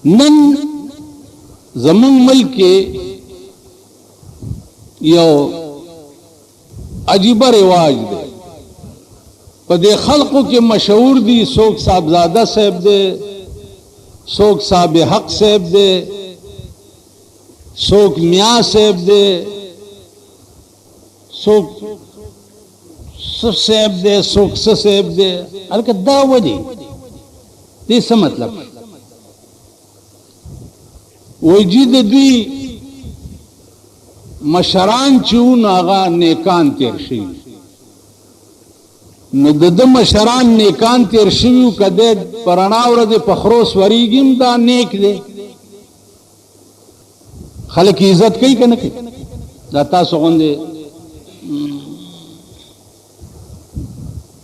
नन जमंग मुल्क के यो अजीब रिवाज दे पदे खल्कों के मशहूर दी सोख साहबजादा साहब दे, सोख साहब हक साहब दे, सोख मियाँ साहब दे, सोख साहब दे, सोख साहब दे। अलग दावली ये मतलब वो जिद दी मशरान चून आगा नेकान तेरशी न दद मशरान नेकान तेरशी कदे परनावर दे पखरोस वरीगिम दा नेक दे खल की इज्जत कई कन के दाता सोगंदे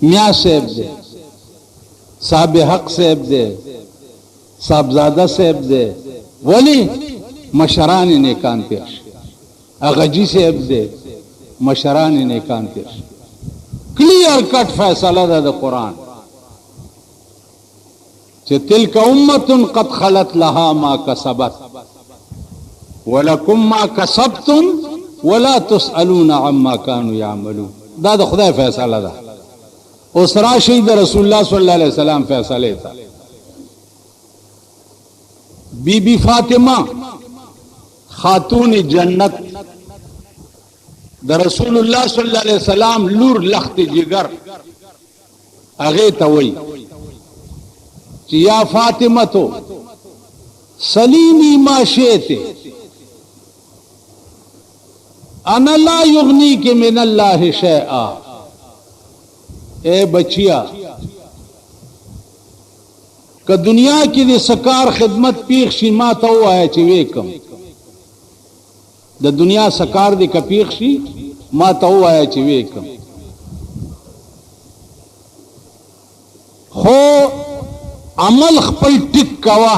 मियाँ साहब दे, साहब हक साहब दे, साहबजादा साहब दे, वली मशरान नेकान तेरशी अगजी साहब दे, मशरान नेकान तेरशी। क्लियर कट फैसला दा कुरान चे तिलका उम्मतुन कद खलत लहा मा कसबत वलकुम मा कसबतुम वला तुसअलून अम्मा कानू यामलून। दा खुदा फैसला दा उस राशिद रसूलुल्लाह सल्लल्लाहु अलैहि वसल्लम फैसले था। बीबी फातिमा खातून जन्नत द रसूलुल्लाह सल्लल्लाहु अलैहि वसल्लम लूर लख्त जिगर अगे तवई या फातिमा तो सलीमी माशेते अना ला युगनी के मिन अल्लाह शैआ। ए बचिया का दुनिया की दे सकार खिदमत पीख शीमा तो है चिवे कम द दुनिया सकार दे कपीख शी मा तो है चिवे कम हो अमल खपल टिक कवा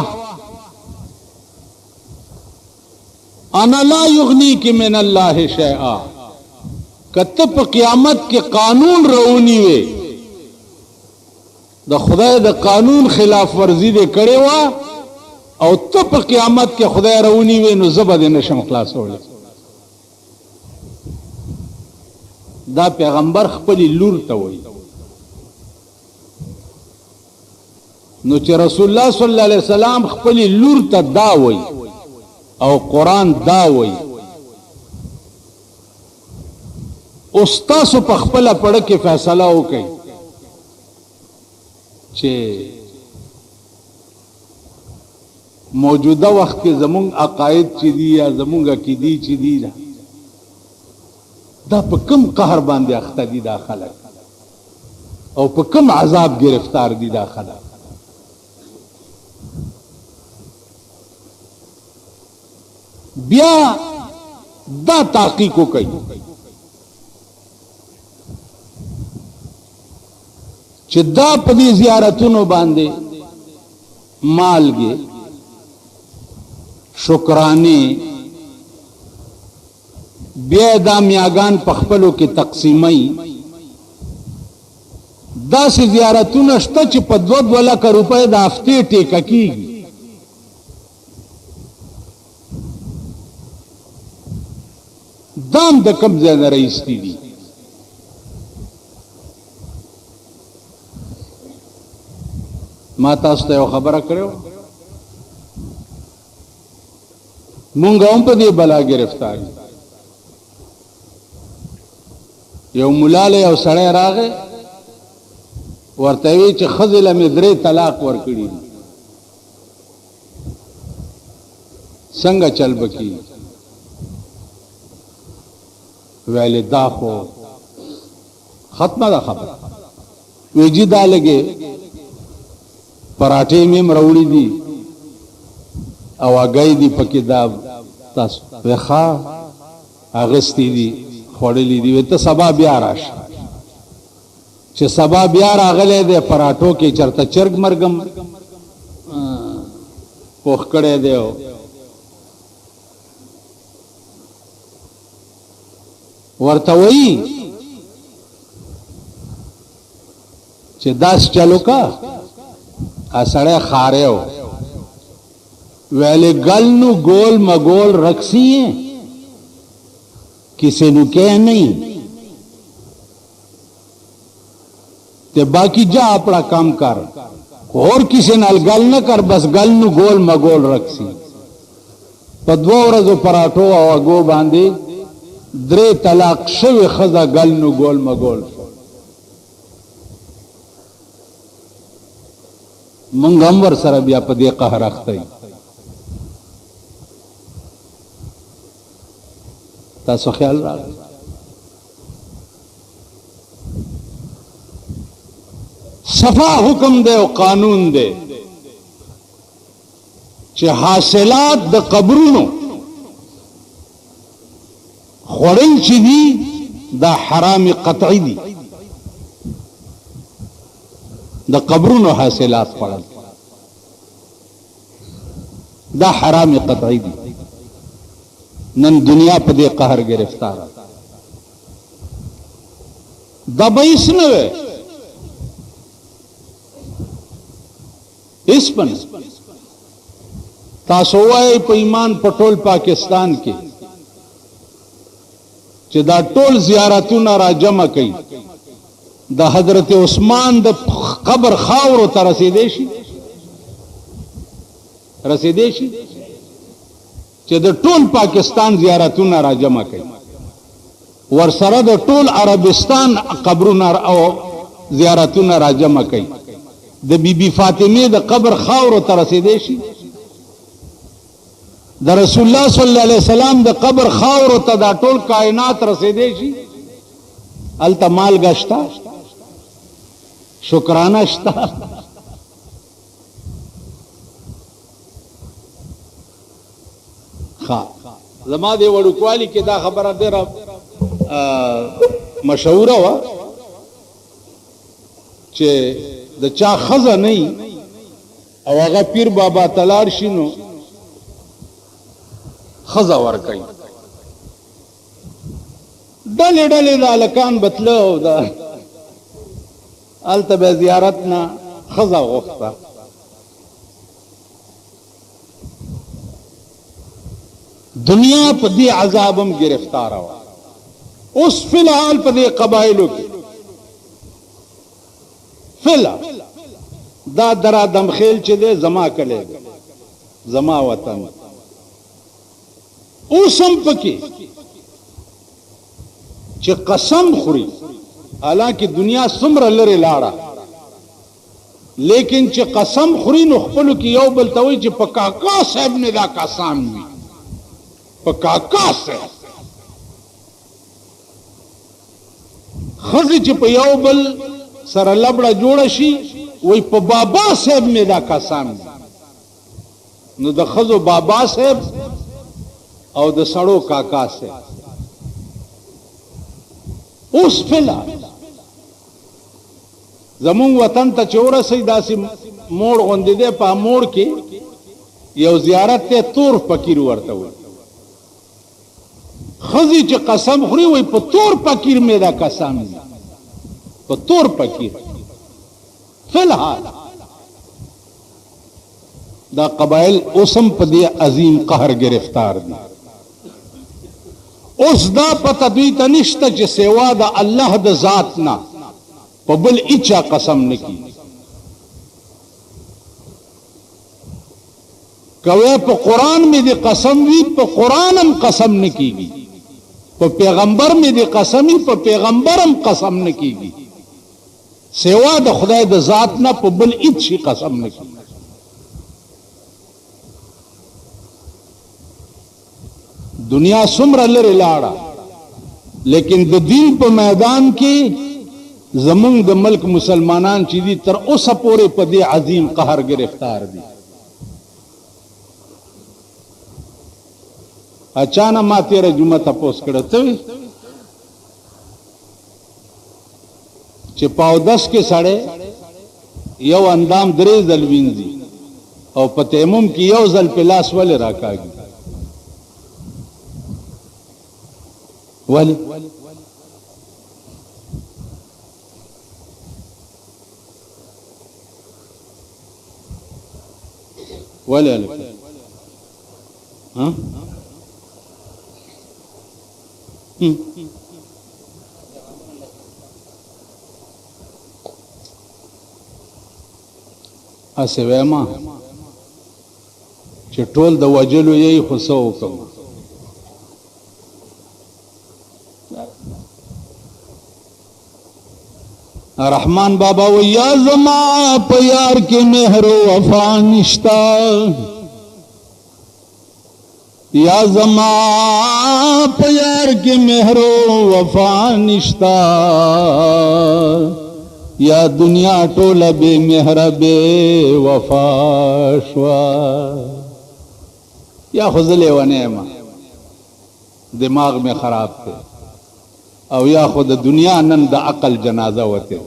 अना ला युगनी के मिन अल्लाह शैआ कतप क़यामत के कानून रऊनी वे द खुदा द कानून खिलाफ वर्जी दे करे वा और तप क़यामत के खुदा रऊनी वे नो ज़बद नशम खलास हो दा पैगंबर खपली लूर तवई नो चे रसूलुल्लाह सल्लल्लाहु अलैहि वसल्लम खपली लूर त दावई और कुरान दावई उस्तासु पखपला पढ़ के फैसला हो गई चे मौजूदा वक्त के जमुंग अकायद चिदी या जमुंग अकीदी चिदी दा पकम कहर बांधे अख्ता दी दाखला और पकम आजाब गिरफ्तार दी दाखला ब्या दा ताकी को कई चिद्दा पदी जियारतुनो बांधे मालगे शुक्राने बेदा मियागान पखपलों के तकसीमई दा से जियारतुन अष्टच पद्वत वाला का रुपए दाफ्ते टेका की दाम द कम ज्यादा रईस दी माता खबर करो मुंगाओं पर दे बला गिरफ्तारी यो मुलाले और सड़े रागे वर्तवी च खजिल में दरे तलाक वर्कड़ी संग चल बकी वैले दाखो खत्मा दा खबर वेजी दा लगे पराठे में मरौड़ी दी अवागई दी पकिदाब तस वेखा अगस्ती दी खोड़ली दी वे तो सबा ब्याह राश चे सबा ब्याह रागले दे पराठों के चरता चर्ग मरगम पोखड़े दे वर्तवई चे दास चलो का असड़े खारे हो वेले गल नु गोल मगोल रखसी है किसी नु कह नहीं ते बाकी जा अपना काम कर और किसी नाल गल न कर बस गल नु गोल मगोल रखसी पदवो रजो पराठो और अगो बांधी द्रे तलाक शव खजा गल नु गोल मगोल मंगमवर सर बिया पदे कह रखते तासो ख्याल रहा सफा हुक्म दे और कानून दे चे हासिलात द कब्रुनो खोड़ल चिदी द हराम कतई दी द कब्रुनो हासिलात पड़ल द हराम कतई दी नन दुनिया पदे कहर गिरफ्तार दबईस नवे इस पन तासोवाए पैमान पटोल पाकिस्तान के चिदा टोल जियारतुना राजमा कई द हजरत उस्मान द कब्र खावर ता रसीदेशी चे द टोल पाकिस्तान जियारतुना राजमा कई वरसरा द टोल अरबिस्तान कब्रुना जियारतुना राजमा कई द बीबी फातिमे द कब्र खावर ता रसीदेशी द रसूलुल्लाह सल्लल्लाहु अलैहि वसल्लम द कब्र खावर ता दा टोल कायनात रसीदेशी अलता माल गश्ता शुक्राना शता खा जमा दे वड़ुकवाली के दा खबर दे मशहूर हुआ चे द चा खजा नहीं और अगर पीर बाबा तलार शिनो खजा वर कई डले डले दा लकान बतलो दा अलतब जियारत ना खजा वक्ता दुनिया पदे अजाबम गिरफ्तार हुआ उस फिलहाल पदे कबाइलों के फिलहाल दा दरा दम खेल चले जमा कले जमा वतन उसम पके चे कसम खुरी हालांकि दुनिया सुमर लरे लाड़ा लेकिन चे कसम खुरी नुखपलु की यो बलतवी चे पकाका साहब ने दा कसम हुई पकाका से खजी चे पयो बल सर लबड़ा जोड़शी वही प बाबा साहब में दा कसम नु द खजो बाबा साहब और द सड़ो काका से उस फिला जमुंग वतन त चोर सही दासी मोड़ गोंदे दे पा मोड़ के यो जियारत ते तोर फकीर वर्ता हुई खजी च कसम खुरी वही प तोर फकीर में दा कसम प तोर फकीर फिलहाल दा कबाइल उसम पदे अजीम कहर गिरफ्तार दी उस दा पता दुई तनिश्त च सेवा दा अल्लाह द जात ना पबल इच्छा कसम न की कवे प कुरान में दे कसम भी प कुरानम कसम न कीगी प पैगंबर में दे कसमी प पैगंबरम कसम न कीगी सेवा द खुदा द जात ना पबल इच्छी कसम न की दुनिया सुमर लरे लाड़ा लेकिन द दीन प मैदान के जमुंग द मल्क मुसलमानान चीदी तर उस पोरे पदे अजीम कहर गिरफ्तार दी अचानक मा तेरे जुमा तपोस करते चिपाव 10 के साढ़े यो अंदाम दरे जलवीन दी और पतेमुम की यो जल पिलास वाले राकागी वाले वाले ها اسه وېما چې ټول د وجلو یې خصو وکم رحمان بابا و یا زما په یار کې مهر او وفا نشتا یا زما په یار کې مهر او وفا نشتا یا دنیا ټوله بے مهر بے وفا شوا یا خزلے ونعمہ دماغ میں خراب تھے او یا خود دنیا نن د عقل جنازه وته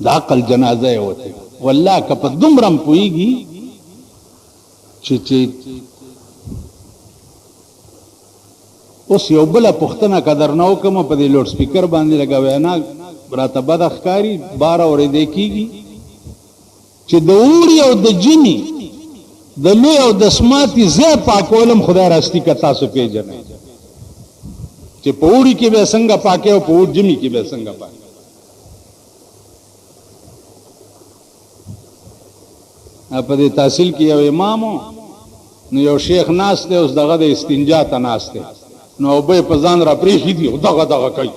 د عقل جنازه وته والله که په دومرم پويږي چې اوس یو بل پختنه قدر نه وکم په دې لوډ سپیکر باندې لګاوې نه راته بد ښکاری 12 اورې دیکيږي چې د اوري او د جني د لوی او د سماعتي زه پاکولم خدای راستی کا تاسو پیژنئ چې په اوري کې به څنګه پاکه او په اور جمی کې به څنګه پاکه په دې تحصیل کې یو امامو نو یو شیخ ناس دی اوس دغه د استنجا ته ناس دی نو به په ځان را پریخي دي دغه کوي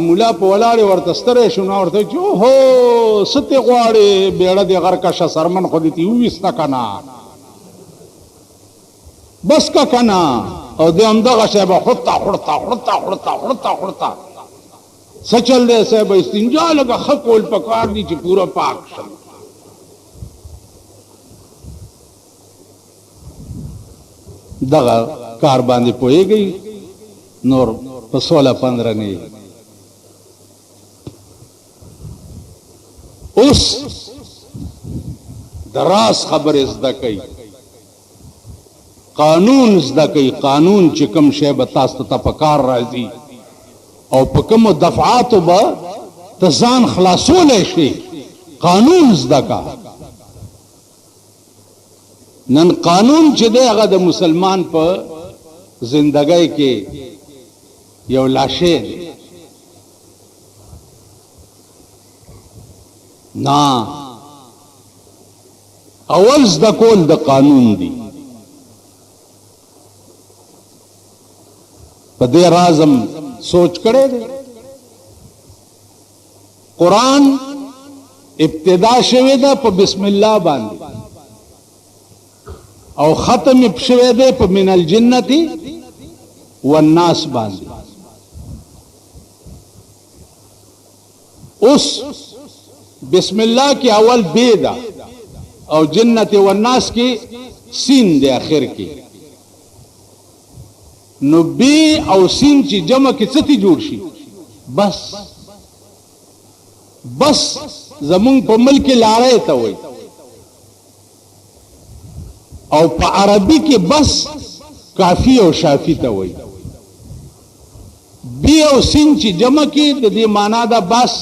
مولا په ولاړې ورته سترې شو نو ورته چې هو ستې غواړې بیړه دې غرکشه سرمن خو دې تی وویسته کنه بس کا کنه او دې همدغه شی به خړتا سچل دې صاحب استنجا لګه خکول پکار دي چې پورا پاک شي دغه کار باندې پويږي نور په 16-15 نه اوس دراس خبر زده کوي قانون زده کوي قانون چې کوم شی به تاسو ته پکار راځي او په کوم دفعات به تزان خلاصول شي قانون زده کا نن قانون چې دی هغه د مسلمان په زندګۍ کې یو لاشه دی نا اول زده کول د قانون دی په دې رازم سوچ کړی دی قرآن ابتدا شوی ده په بسم الله باندې او ختم شوی ده په من الجنتی والناس باندې اوس بسم الله کی اول بے دا او جنت والناس کی سین دے آخر کی نو بے او سین چی جمع کی ستی جوڑ شي بس زمون په ملک لاره ته وای او په عربی کې بس کافی او شافی ته وای بی او سین چی جمع کی د دې معنا دا بس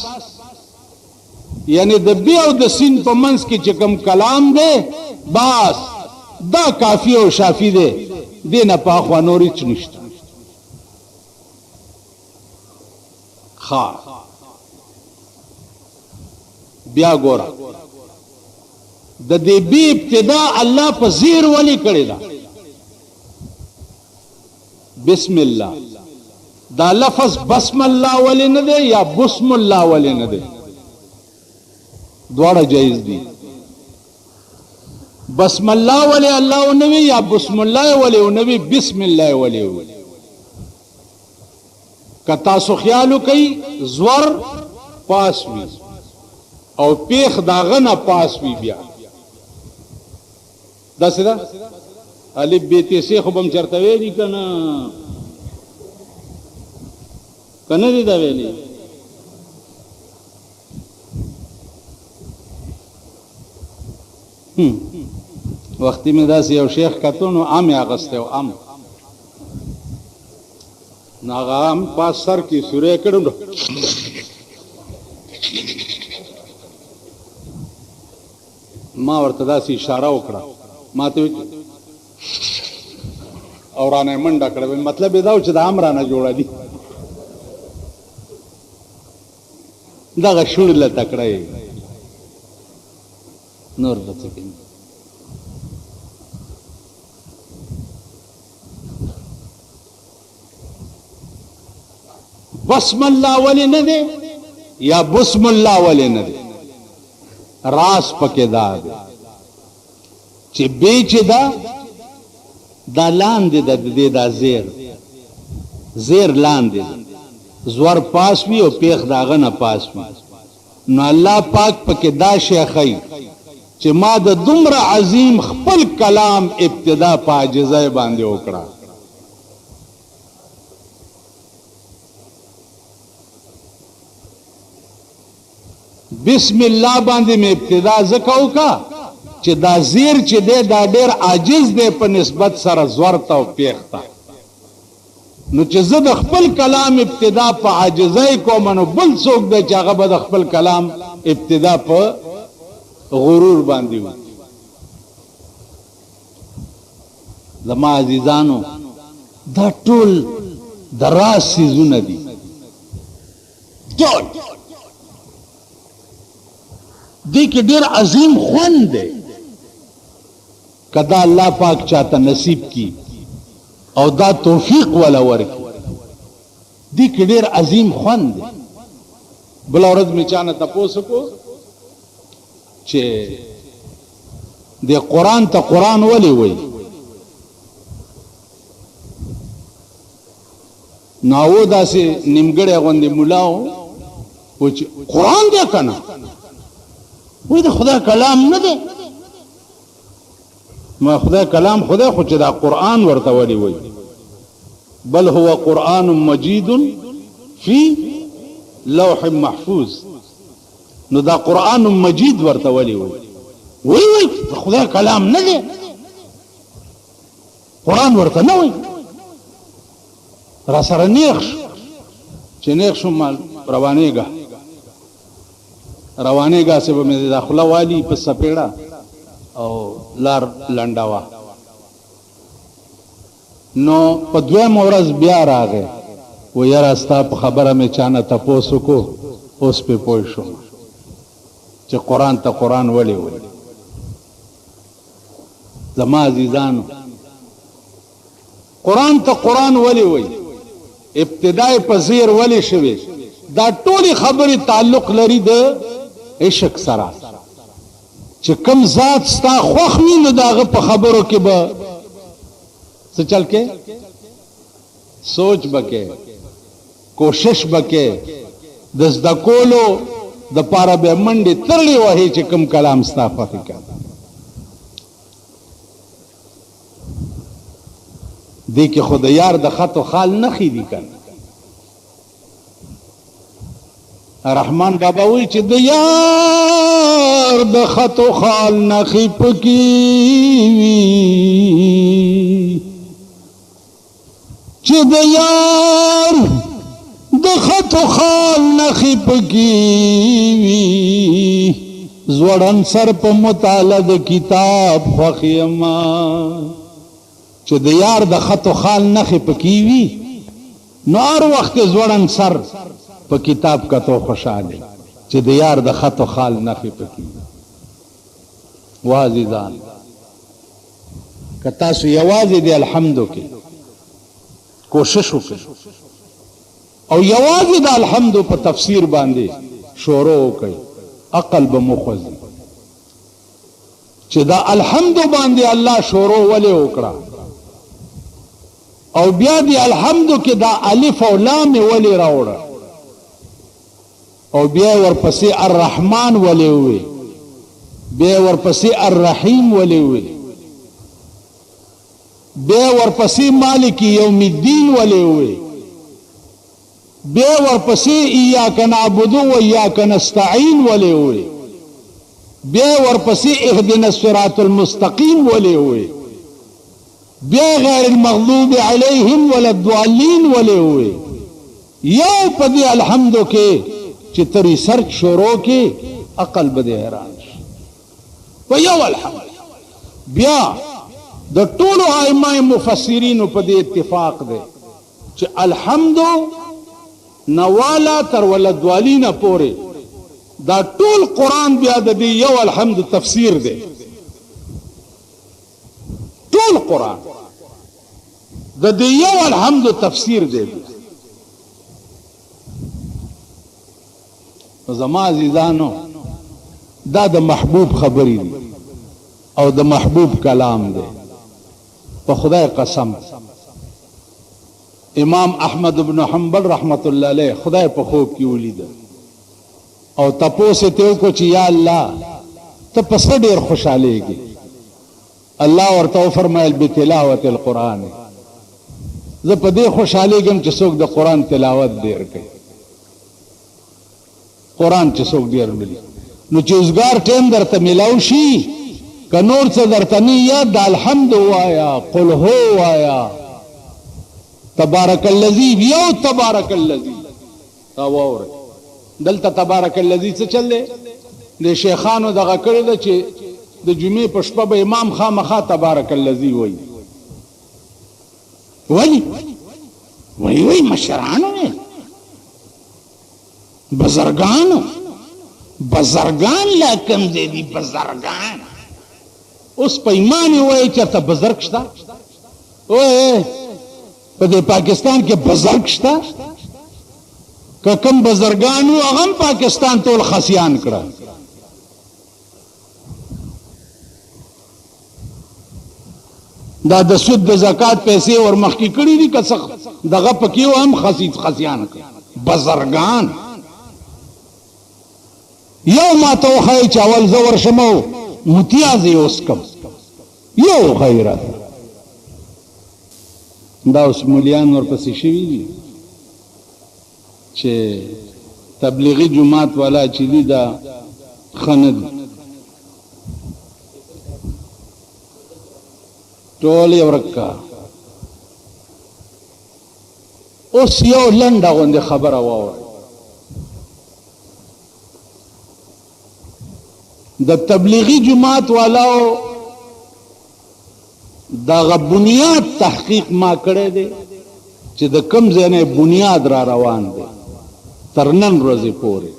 یعنی د بی او د سین په منځ کې چې کوم کلام دی بس دا کافی او شافی دی دینه په خوا نور هیڅ نشته خا بیا ګور د دې بی ابتدا الله په زیر ولی کړی دا بسم الله دا لفظ بسم الله ولی نه دی یا بسم الله ولی نه دی دواړه جایز دي بسم الله ولی الله ونوي یا بسم الله ولی ونوي بسم الله ولی کتا سو خیالو کوي زور پاس وی او پیخ داغه نه پاس وی بیا دا سره الف ب ت س خو بم چرته ویلی کنه دی دا ویلی وختي مې داسې یو شیخ کتو نو عام یې اغستی و عام نو هغه عام پاس سر کې سوری کړم ما ورته داسې اشاره وکړه ما ته او رانه منډه کړه مطلب دا و چې د عام رانه جوړه دي دغه شور له تکړه نور بڅ کې بسم الله ولی نه دی یا بسم الله ولی نه دی راس پکې دا دی چې بیچ دا لاندې د دې دا زیر لاندې زور پاس وی او پیخ داغه نه پاس وی نو الله پاک پکې دا شی خی چې ما د دومره عظیم خپل کلام ابتدا په عاجزۍ باندې وکړه بسم الله باندې مې ابتدا زکاو کا چې دا زیر چې دی دا ډېر عاجز دی په نسبت سره زور ته او پیخ ته نو چې زه د خپل کلام ابتدا په عاجزۍ کوم نو بل څوک دی چې هغه به د خپل کلام ابتدا په غرور باندې وي زما عزیزانو دا ټول د راز څیزونه دي ټول دې کې ډېر عظیم خوند دی کدا الله پاک چاته نصیب کی او دا توفیق ولا ورکی دې کې ډېر عظیم خوند دی بل ورځ می چانه تاسو کو چې د قران ته قران ولي وای ناو داسې نیمګړی غوندې مولاو و چې قران دی کنه وای دا خدای کلام نه دی ما خدای کلام خدای خو چې دا قران ورته ولي وای بل هو قران مجید فی لوح محفوظ نو دا قران مجید ورته ولي وای وای خدای کلام نه دی قران ورته نه وای را سره نیخ چې نیخ شم روانېګه سه به مې داخله والی په سپېړه او لار لنډاوه نو په دویم ورځ بیا راغی و یاره ستا په خبره مې چانه تپوس وکړو اوس پې پوه شوم چې قرآن ته قرآن ولې وایي زما عزیزانو قرآن ته قرآن ولې وایي ابتدای په زیر ولې شوې دا ټولې خبرې تعلق لري د عشق سره چې کوم ذات ستا خوښ وي نو د هغه په خبرو کې به څه چل کې سوچ به کې کوشش به کې د زده کولو دپاره به منډې ترړې وهې چې کوم کلام ستا خوښ کړه دې کې خو د یار د خط و خال نښې دي کنه رحمان بابا وی چې د یار د خط و خال نخی پکی وی چې د یار د خط و خال نخی پکی وی زوړن سر په مطالعه د کتاب خوخیما چې د یار د خط و خال نخی پکی وی نو هر وخت زوړن سر په کتاب کتو خوشاله چې د یار د خط و خال نخې پکې وازیدان که تاسو یوازې د الحمدو کې کوشش وکړئ او یوازې د الحمدو په تفسیر باندې شروع وکړئ عقل به مو خوځي چې دا الحمدو باندې الله شروع ولې وکړه او بیا د الحمدو کې دا الف او لام ولې راوړه او بیا ورپسې الرحمن ولې وي بیا ورپسې الرحیم ولې وي بیا ورپسې مالک یوم الدین ولې وي بیا ورپسې ایاک نعبد و ایاک نستعین ولې وي بیا ورپسې اهدنا الصراط المستقیم ولې وي بیا غیر المغضوب علیهم ولا الضالین ولې وي یو په دې الحمدو کې چې ته ریسرچ شروع کې عقل به دې حیران شي په یو الحمد. بیا د ټولو ائمه مفسرینو په دې اتفاق دی چې الحمد نوالا تر ولدوالینا پورې دا ټول قرآن بیا د دې یو الحمد تفسیر دی. ټول قرآن د دې یو الحمد تفسیر دی. زما عزیزانو دا د محبوب خبرې دي او د محبوب کلام دی. په خدای قسم امام احمد بن حنبل رحمت الله علیه خدای په خوب کې ولید او تپوس ته وکړو چې یا الله ته په څه ډېر خوشالېږي. الله ورته وفرمایل بتلاوت القرآن، زه په دې خوشالېږم چې څوک د قرآن تلاوت ډېر کوي. قرآن چې څوک ډېر ملي نو چې اوزګار ټیم درته ملاو شي که نور څه درته نه یاد د الحمد وایا، قل هو وایا، تبارک الذی، یو تبارک الذی. تا واورئ دلته تبارک الذی څه چل دی؟ د شیخانو دغه کړې ده چې د جمعې په شپه به امام خامخا تبارک الذی وایي. ولی وایي مشرانو نه بزرگان لا کم زیدی بزرگان. اوس په ایمان وایي چېرته بزرګ شته؟ اوه په دې پاکستان کې بزرګ شته؟ که کم بزرگان وو هغه هم پاکستان ټول خسیان کړه. دا د سود د زکات پیسې ورمخکې کړي دي که څه دغه پکې هم خسیان کړه. بزرگان یو ما ته وښایي چې اول زه ورشم او متیاز یې وڅکم، یو غیرت. دا اوس مولیان ورپسې شوي دي چې تبلیغي جماعت والا چې دي دا ښه نه دي، ټول یې ورک کا. اوس یو لنډه غوندې خبره واوره. د تبلیغی جماعت والاو دغه بنیاد تحقیق ما کړی دی چې د کم ځای نه بنیاد را روان دی تر نن ورځې پورې.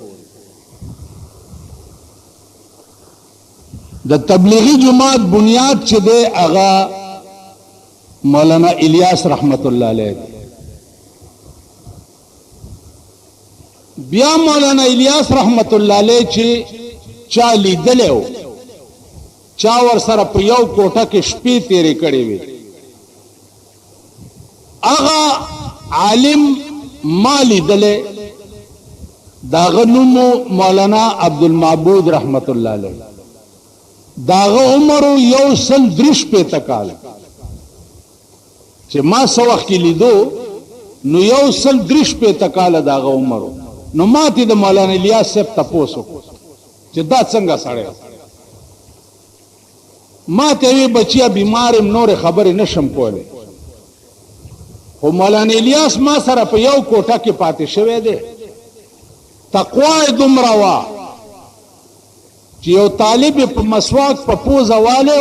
د تبلیغی جماعت بنیاد چې دی هغه مولانا الیاس رحمت الله علیه دی. بیا مولانا الیاس رحمت الله علیه چې چا لیدلی و، چا ور سره په یو کوټه کې شپې تیرې کړې وې، هغه عالم ما لیدلی د هغه نوم مولانا عبدالمعبود رحمت الله علیه. د هغه عمر 133 کاله چې ما څه وخت کې لیدو نو 133 کاله د هغه عمر. نو ما ته د مولانا الیاس صاحب تپوس وکړو چې دا څنګه سړی؟ ما ته وی بچیا بیمار ام نور خبرې نشم کولی، خو مولانا الیاس ما سره په یو کوټه کې پاتې شوی دی. تقوا یې دومره وه چې یو طالب په مسواک په پوزه والی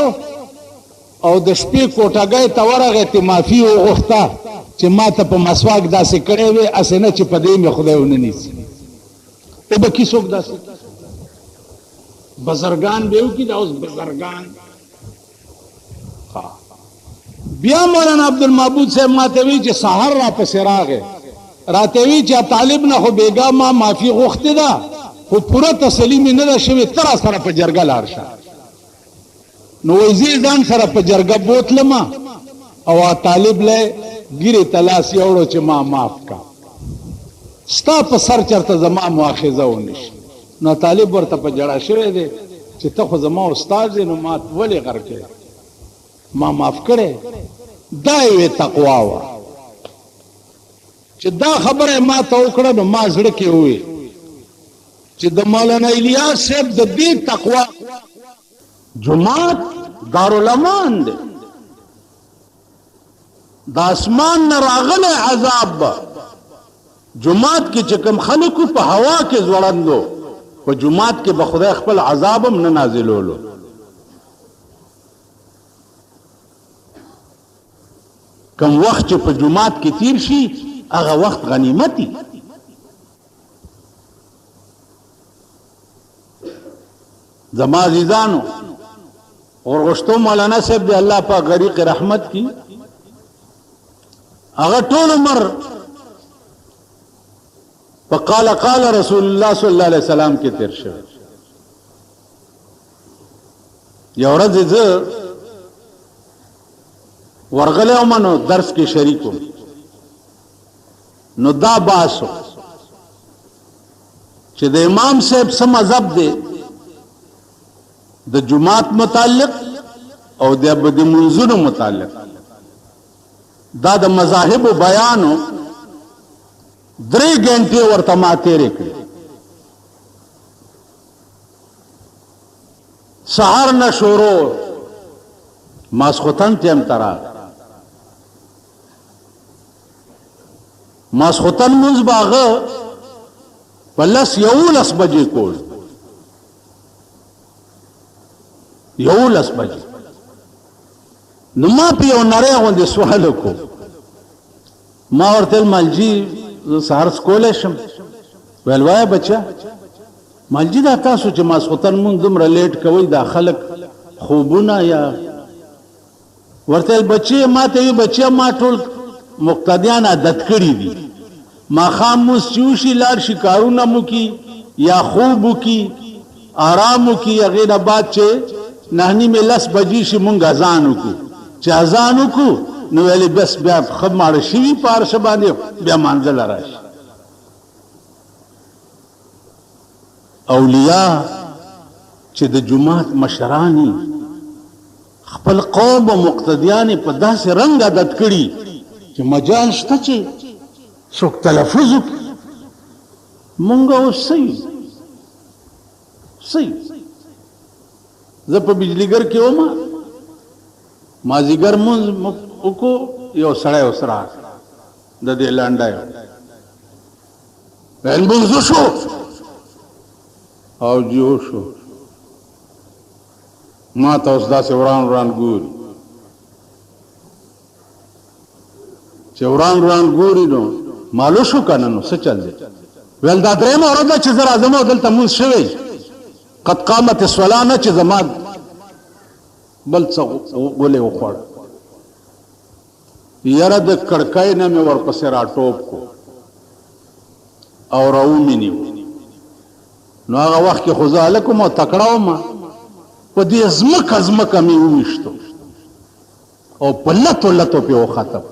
او د شپې کوټګۍ ته ورغی ته معافي وغوښته چې ما ته په مسواک داسې کړی وی اسې نه چې په دې مې خدای ونه نیسي. ته به کې څوک داسې بزرگان بیو کی دا اوس بزرگان. بیا مولانا عبدالمعبود صاحب ما ته وی چې سحر را پسې راغی، راته وی چې طالب نه خو بیګا ما معافي غوښتې ده خو پوره تسلي مې نه ده شوې، ته را سره په جرګه لاړ شه. نو وایي زه ځان سره په جرګه بوتلم او طالب له ګیرې ته لاس یوړو چې ما معاف کا، ستا په سر چېرته زما مؤاخذه ونه شي. نو طالب ورته په جړه شوی دی چې ته خو زما استاد دی نو ما ولې غر کړې، ما معاف کړې. دا یوې تقوا وه چې دا خبره ما ته وکړه نو ما زړه کې ووی چې د مولانا الیاس صاحب د دې تقوا جماعت دارالامان دی. د اسمان نه راغلی عذاب جماعت کې چې کوم خلکو په هوا کې ځوړندو په جماعت کې به خدای خپل عذاب هم نه نازلولو. کم وخت چې په جمعات کې تیر شي هغه وخت غنیمتي. زما عزیزانو ورغشتو مولانا صاحب دی الله پاک غریق رحمت کی هغه ټول عمر فقال قال رسول الله صلی الله علیه وسلم کې تیر شوی. یو ورځ زه ورغلی وم نو درس کې شریک وم نو دا باسو چې د امام صاحب څه مذهب دی د جمعات متعلق او د منځونو متعلق. دا د مذاهب بیانو 3 غنټې ورته ما تیرې کړې. سهار نه شروع ماسخوتن ټیم ترا ماسخوتن منځ باغه پلس 11 بجې کول 11 بجې نو ما په یو نری غوندې سوال وکړو. ما ورته مالجی سهار سکولی شم ویل وایه بچه مالجی دا تاسو چې ماسخوتن مونږ دومره لیټ کوئ دا خلک خوبونه یا ورته بچې ما ته وی بچه ما ټول مقتدیان عادت کړي دي ماښام مونځ چې وشي لاړ شي کارونه مو کی یا خوب وکي آرام وکي هغې نه بعد چې 9:30 بجې شي مونږ اذان وکړو چې اذان وکړو نو ویلې بس بیا ښه ماړه شوي په هر څه باندې بیا مانځله راشي. اولیاء چې د جماعت مشرانی خپل قوم او مقتدیان په داسې رنګ عادت کړي چې مجال شته چې څوک تلفظ وکړي مونږ اوس صحیح زه په بجلیګر کې وم مازیګر مونځ وکړو یو سړی اوس راغی د دې لانډی ویل مونځ وشو او جی وشو ما ته اوس داسې وران ګوري چې وران ګوري نو معلوم شو که نه نو څه چل دی. ویل دا درېیمه ورځ ده چې زه راځم او دلته مونځ شوی قد قامت الصلاه نه چې زما بل څه ولې وخوړ یاره د کړکۍ نه مې ورپسې راټوپ کو او راومې نیو. نو هغه وخت کې خو زه هلک وم او تکړه وم په دې ځمکه مې وویشتو او په لتو پې وختم.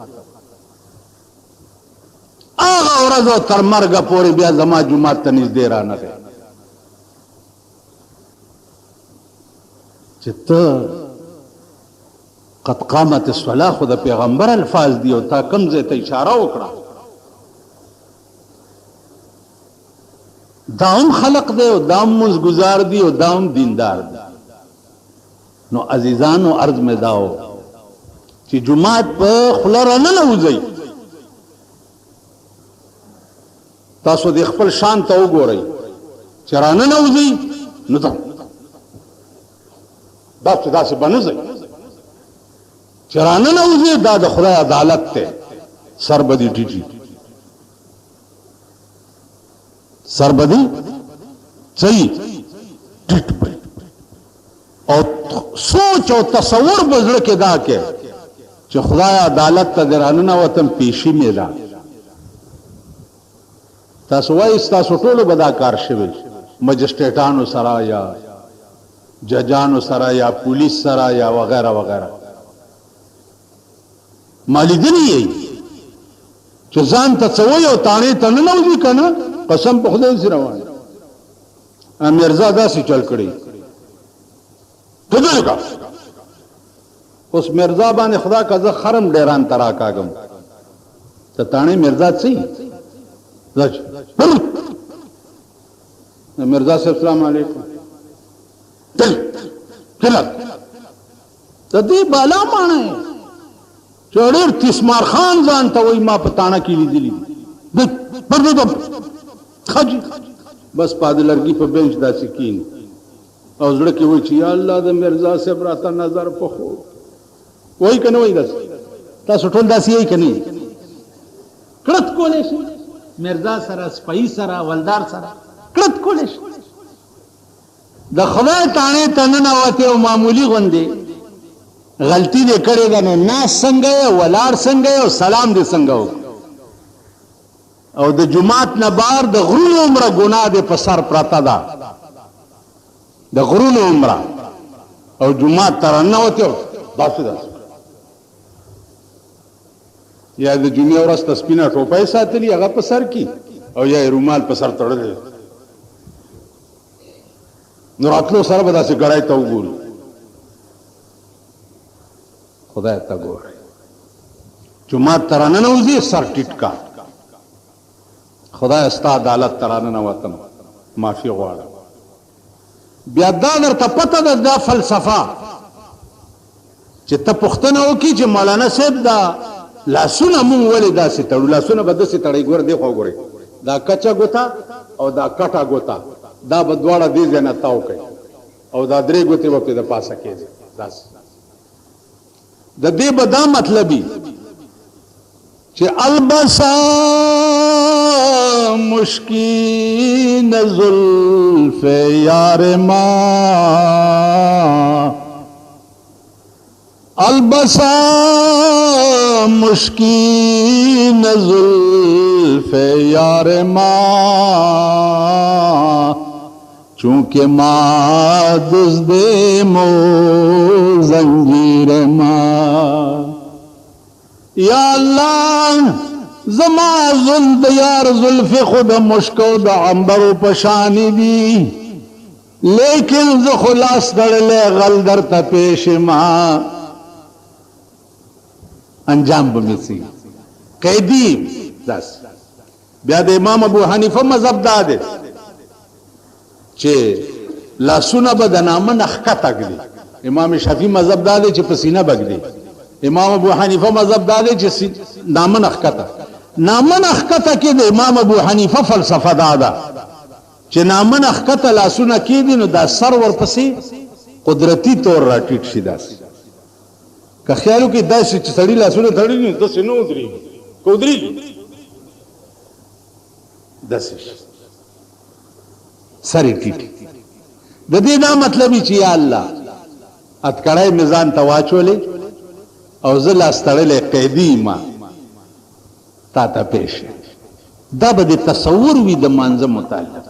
هغه ورځ تر مرګه پورې بیا زما جومات ته نږدې رانغی چې ته قد قامت الصلاه خو د پیغمبر الفاظ دی او تا کوم ځای ته اشاره وکړه دا هم خلق دی او دا هم مزګزار دی او دا هم دیندار دی. نو عزیزانو عرض مې داو چې جماعت په خوله رانه وځئ تاسو د خپل شان ته وګورئ چې رانه وځئ نو داسې به نه ځئ چې رانه وځئ دا د خدای عدالت دی سر به دې ټیټي سر به دې صحیح ټیټ به او سوچ او تصور به زړه کې دا کې چې خدای عدالت ته دې رانه نوتم پیشي مې ده. تاسو وایي ستاسو ټولو به دا کار شوی مجسټریټانو سره یا ججانو سره یا پولیس سره یا وغیرہ وغیرہ ما لیدلی یې چې ځان ته څه وایي او تاڼې ته نه نوځي که نه قسم په خدای سي روان میرزا داسې چل کړی کدو کا اوس مرزا باندې خدا کا زه خرم ډیران ترا کاګم ته تاڼې مرزا څه مرزا صاحب السلام علیکم کله ته دې بالا مانه چړر تسمار خان ځان ته وای ما پتاڼه کې لیدلی بردم خج بس پاد لرګي په بنچ داسې کین او زړه کې وای چې یا الله د مرزا صاحب راته نظر په خو وای کنه وای داس تاسو ټول داسې یې کني کړت کولې شي مرزا سره سپي سره ولدار سره کړت کولې شي د خدای تانه تننه وته او معمولی غوندي غلطی دې کړې ده نو ناس څنګه ولار څنګه او سلام دې څنګه او د جمعات نه بار د غرونو عمره ګناه دې په سر پراته ده د غرونو عمره او جمعات تر نه وته داسې ده یا د جمعې ورځ تسپینه ټوپۍ ساتلی هغه په سر کې او یا رومال په سر تړلی نو راتلو سره به داسې ګړی ته وګوري خدای ته ګوري جمعات ترانه نه وځي سر ټیټ کا خدای ستا عدالت ترانه نه وتم معافي غواړم بیا دا درته پته ده دا فلسفه چې ته پوښتنه وکړي چې مولانا صاحب دا لاسونه مونږ ولې داسې تړو لاسونه به داسې تړی ګوره دی خوا ګورئ دا کچه ګوته او دا کټه ګوته دا به دواړه دې ځای نه تاو کوي او دا درې ګوتې به پرې د پاسه کېږي داسې د دې به دا مطلبي چې البسا مشکین زلف یار ما البسا مشکین زلف یار ما چونکہ ما دزد مو زنجیر ما یا اللہ زما زلد یار زلف خود مشکو دا عنبر و پشانی دی لیکن ز خلاص دڑلے غل در تا پیش ما انجام بمیسی قیدی دس بیا د امام ابو حنیفه مذهب داده چې لاسونه به د نامه نخکته کړي امام شافعي مذهب داده چې پسینه بګدي امام ابو حنیفه مذهب داده چې نامه نخکته کې د امام ابو حنیفه فلسفه داده چې نامه نخکته لاسونه کېدي نو دا سر ورپسې قدرتی طور را ټیټ شي داسې که خیالو کې داسې چې سړي لاسونه تړي نو داسې نه ودرېږي که ودرېږي داسې سر یې ټیټ د دې دا مطلب چې یا الله اتکړی مې ځان ته واچولې او زه لاس تړلی قیدي ما تا ته پیش دا به د تصور وي د مانځه متعلق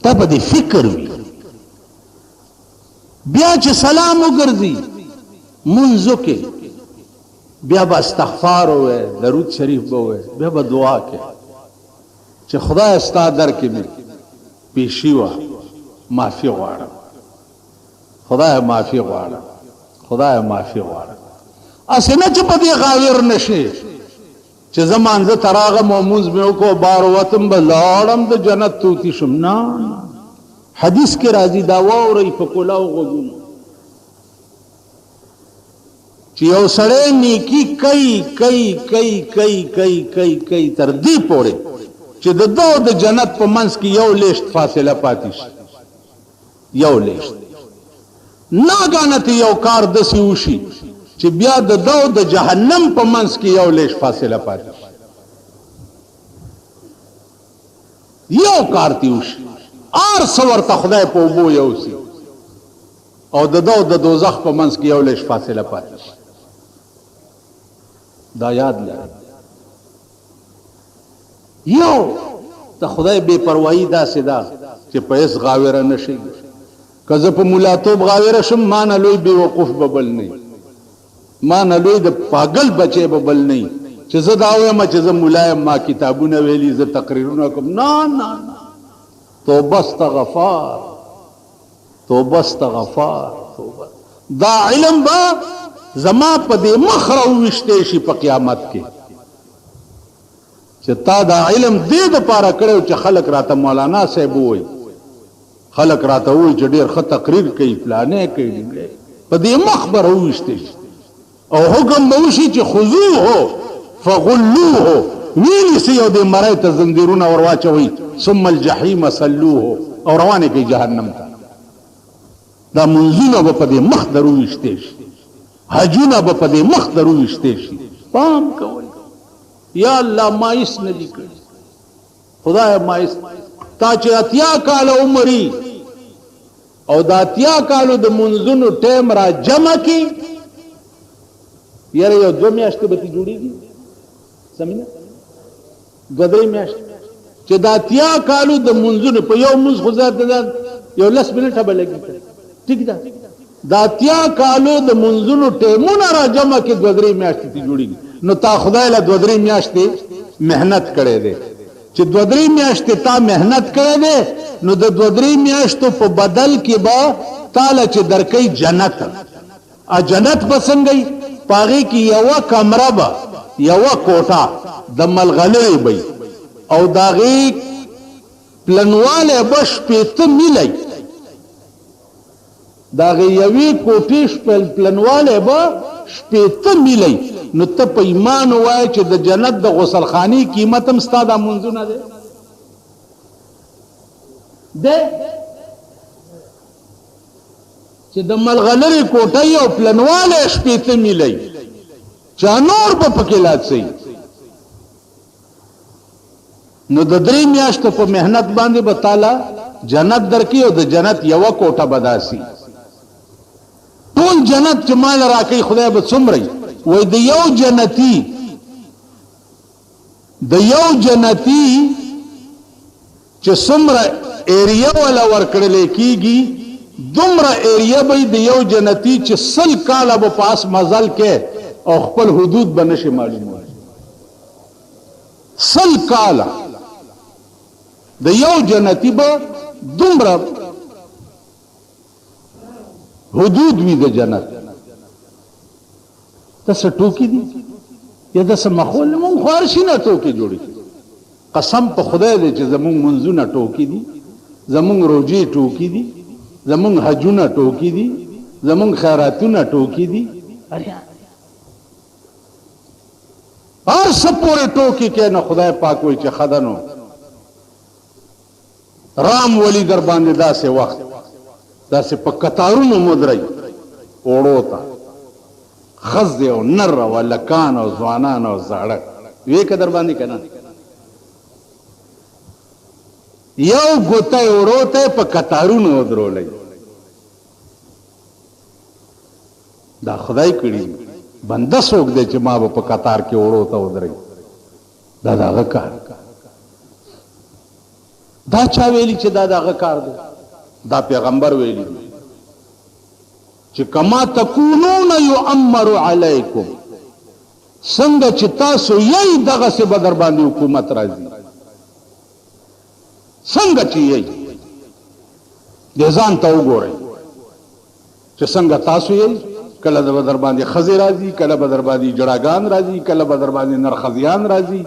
دا به د فکر وي بیا چې سلام وګرځي منځو کې بیا به استغفار ووایي درود شریف به ووایي بیا به دعا کې چې خدای ستا در کې مې پیشي وه معافي غواړم خدای معافي غواړم خدای معافي غواړم اسې نه چې په دې غاویر نشي چې زه مانځه ته راغم او مونځ مې وکړو بار ووتم به لاړم د جنت توتي شم نه حدیث کې راځي دا واورئ په کلاو غوږونو چې یو سړی نیکي کوي تر دې پورې چې د ده او د جنت په منځ کې یو لیشت فاصله پاتې شي یو لیشت ناګانه ته یو کار داسې وشي چې بیا د ده او د جهنم په منځ کې یو لیشت فاصله پاتې شي یو کار تی وشي ار څه ورته خدای په اوبو یوسي او د ده او د دوزخ په منځ کې یو لیشت فاصله پاتې شي دا یاد لرئ یو د خدای بے پروايي داسې ده چې په هیڅ غاوره نشي که زه په ملاتوب غاوره شم ما نه لوی بې وقوف به بل نه ما نه لوی د پاگل بچی به بل نه چې زه دا وایم چې زه ملا یم ما کتابونه ویلي زه تقریرونه کوم نه توبه استغفار دا علم به زما په دې مخ راوویشتی شي په قیامت کې چې تا دا علم دې دپاره کړی چې خلک راته مولانا صاحب ووایي خلک راته ووایي چې ډېر ښه تقریر کوي فلانې کوي په دې مخ به راوویشتی شي او حکم به وشي چې خذوه فغلوه ویلیسئ او دې مرۍ ته زنځیرونه ور واچوئ ثم الجحیم صلوه او روانې کوي جهنم ته دا منځونه به په دې مخ در وویشتی شي حجونه به په دې مخ درويشته شي. پام کوئ یا الله مایس نه دي کړی خدای مایس تا چې اتیا کال عمرې او د اتیا کالو د منځونو ټیم را جمع کی یاره یو 2 میاشتې به تی جوړیږي سمجھه 2-3 میاشتې چې د اتیا کالو د منځونو په یو منځ خو ځات یو 10 منټه به لګي ٹھیک ده د اتیا کالو د منځونو ټیمونه را جمع کی 2-3 میاشتې تی جوړیږي نو تا خدای له 2-3 میاشتې مهنت کړې ده چې 2-3 میاشتې تا مهنت کړې ده نو د 2-3 میاشتو په بدل کې با تعالی چې درکې جنت ا جنت بسنګي پاغي کې یو کمره با یو کوټه د ملغلې بي او داغي پلنواله بش پېته ملي داغي یوي کوټې پلنواله با شپېته ملي نو ته په ایمان وای چې د جنت د غسلخانی قیمت هم ستاده منځونه ده چې د ملغلري کوټه او پلنواله شپېته ملي چا نور په پکې لاتسي نو د 3 میاشتو په مهنت باندې به تعالی جنت درکې او د جنت یو کوټه بداسي ټول جنت چې مال راکې خدای به څومره وای د یو جنتی چې څومره ایریا ولا ورکړل کیږي دومره ایریا به د یو جنتی چې 100 کاله په پاس مزل کې او خپل حدود بنشي معلومه 100 کاله د یو جنتی به دومره حدود وی د جنت تاسو ټوکی دي یا د سمخول مون خارشي نه ټوکی جوړي قسم په خدای دې چې زمون منځونه ټوکی دي زمون روجي ټوکی دي زمون حجونه ټوکی دي زمون خیراتونه ټوکی دي اریا هر سپورې ټوکی کې نه خدای پاک وي چې خدانو رام ولی در باندې داسې وخت داسې په قطارونو مدري وړو تا خز او نر او لکان او ځوانان او زاړه وی کدر باندې کنه یو ګوته وروته په قطارونو درولې دا خدای کړی بنده څوک دی چې ما په قطار کې وروته ودرې دا دغه کار دا چا ویلی چې دا دغه کار دی دا پیغمبر ویلی چې کما تکونون یؤمر علیکم څنګه چې تاسو یې دغه څه بدر باندې حکومت راځي څنګه چې یې د ځان ته وګورئ چې څنګه تاسو یې کله د بدر باندې خزي راځي کله بدر باندې جړاګان راځي کله بدر باندې نرخزیان راځي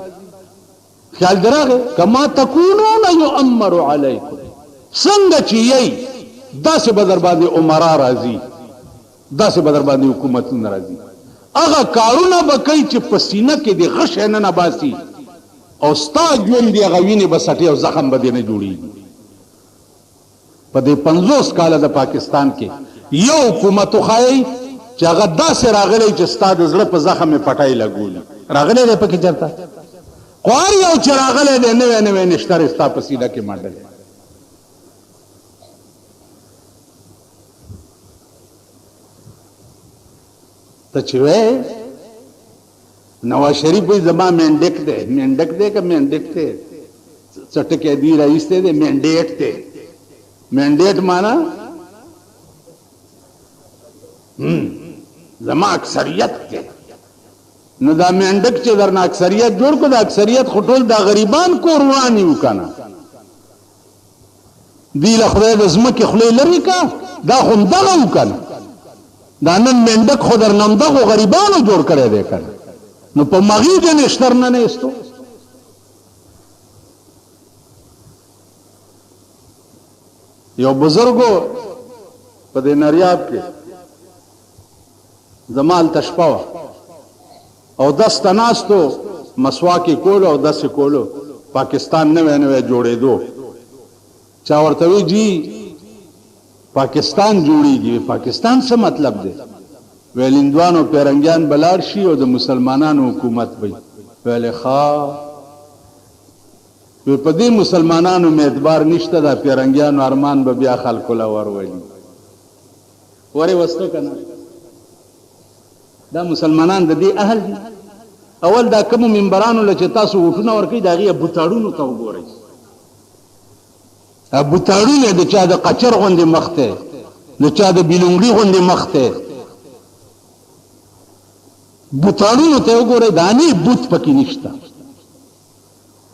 خیال دراغه کما تکونون یؤمر علیکم څنګه چې یې داسې بدر باندې عمرا راځي داسې بدر باندې حکومتونه راځي هغه کارونه به کوي چې پسینه کې د غش نه نه باسي او ستا ژوند دی هغه وینې به سټي او زخم به دې نه جوړېږي په دې 50 کاله د پاکستان کې یو حکومت وښایي چې هغه داسې راغلی چې ستا د زړه په زخم یې پټۍ لګولي راغلی دی پکې چېرته خوار یو چې راغلی دی نوی نوی نشتر ستا په سینه کې منډلی ته چې وې نواز شریف وایي زما مینډک دی مینډک دی که مینډک دی څټکې دی رئیس دی مینډیټ دی مینډیټ معنا زما اکثریت دی نو دا مینډک چې درنه اکثریت جوړ کو دا اکثریت خټول دا غریبان کور ورانی وکنه دی له خدای د زمکه خلې لري کا دا هم دغه وکنه دا نن مینډک خو در نم دغه غریبانو جوړ کړی دی کنه نو په مغی د نشتر نه نهستو یو بزرګو په دې نریاب کې زمال تشپاو او 10 تناستو مسواکی کولو او 10 کولو پاکستان نوې نوې جوړېدو چا ورته وی جی پاکستان جوړیږي پاکستان څه مطلب دی ویلندوانو پیرنګیان بلار شي او د مسلمانانو حکومت وي. ویل ښه په دې مسلمانانو مې اعتبار نشته، دا پیرنګیانو ارمان به بیا خلکو له ورولي. ورې وستو که نه دا مسلمانان د دې اهل دي. اول دا کومو منبرانو له چې تاسو ووټونه ورکوئ د هغې بوتاړونو ته وګورئ. بوتاړونه د چا د قچر غوندې مخ دی، د چا د بیلونګړي غوندې مخ دی. بوتاړونو ته وګورئ، دانې بوت پکې نشته.